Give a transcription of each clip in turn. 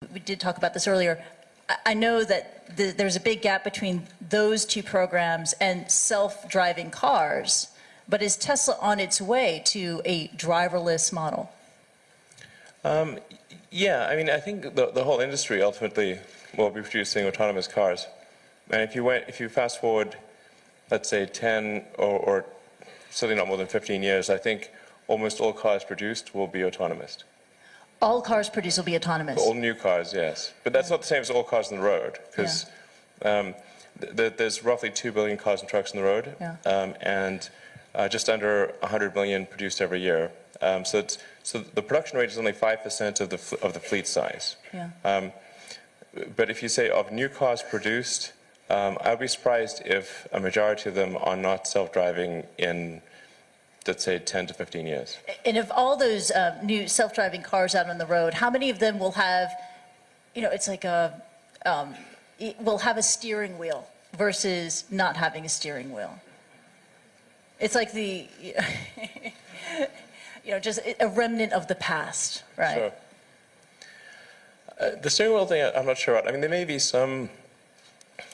we did talk about this earlier. I know that there's a big gap between those two programs and self-driving cars, but is Tesla on its way to a driverless model? Yeah, I mean, I think the whole industry ultimately will be producing autonomous cars. And if you fast forward, let's say 10 or certainly not more than 15 years, I think almost all cars produced will be autonomous. All cars produced will be autonomous? All new cars, yes. But that's not the same as all cars on the road, because there's roughly 2 billion cars and trucks on the road, and just under 100 million produced every year. So the production rate is only 5% of the fleet size. But if you say of new cars produced, I'd be surprised if a majority of them are not self-driving in, let's say, 10 to 15 years. And of all those new self-driving cars out on the road, how many of them will have, you know, it's like will have a steering wheel versus not having a steering wheel? It's like the, you know, just a remnant of the past, right? Sure. The steering wheel thing, I'm not sure. I mean, there may be some,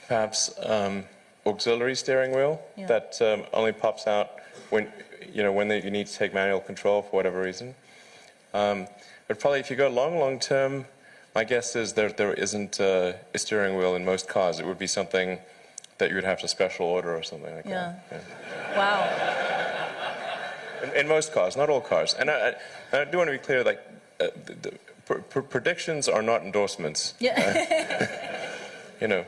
perhaps, auxiliary steering wheel that only pops out when, you need to take manual control for whatever reason. But probably if you go long term, my guess is there isn't a steering wheel in most cars. It would be something that you would have to special order or something like that. Yeah. Wow. In most cars, not all cars. And I do want to be clear, like, predictions are not endorsements.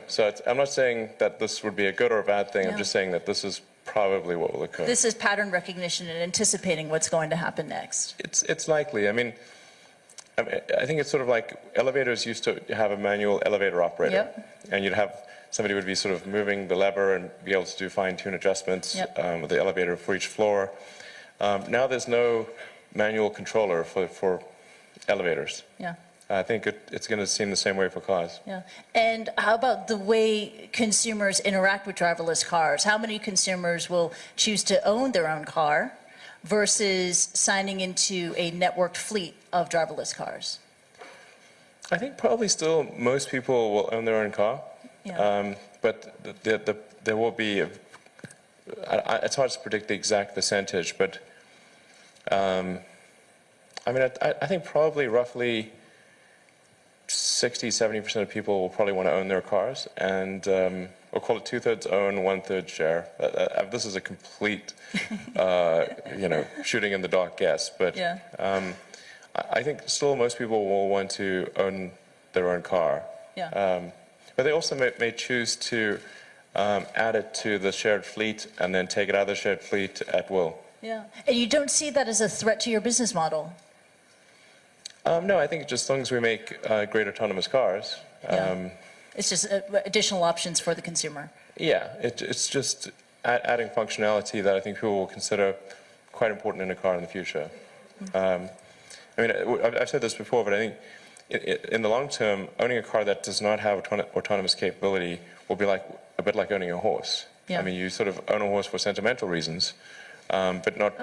So I'm not saying that this would be a good or a bad thing. I'm just saying that this is probably what will occur. This is pattern recognition and anticipating what's going to happen next. It's likely. I mean, I think it's sort of like elevators used to have a manual elevator operator, and you'd have somebody would be sort of moving the lever and be able to do fine-tune adjustments with the elevator for each floor. Now there's no manual controller for elevators. I think it's going to seem the same way for cars. And how about the way consumers interact with driverless cars? How many consumers will choose to own their own car versus signing into a networked fleet of driverless cars? I think probably still most people will own their own car. But there will be, it's hard to predict the exact percentage, but I mean, I think probably roughly 60–70% of people will probably want to own their cars, and we'll call it 2/3 own, 1/3 share. This is a complete, shooting in the dark guess, but I think still most people will want to own their own car. But they also may choose to add it to the shared fleet and then take it out of the shared fleet at will. And you don't see that as a threat to your business model? No, I think just as long as we make great autonomous cars. It's just additional options for the consumer. It's just adding functionality that I think people will consider quite important in a car in the future. I mean, I've said this before, but I think in the long term, owning a car that does not have autonomous capability will be like a bit like owning a horse. I mean, you sort of own a horse for sentimental reasons, but not.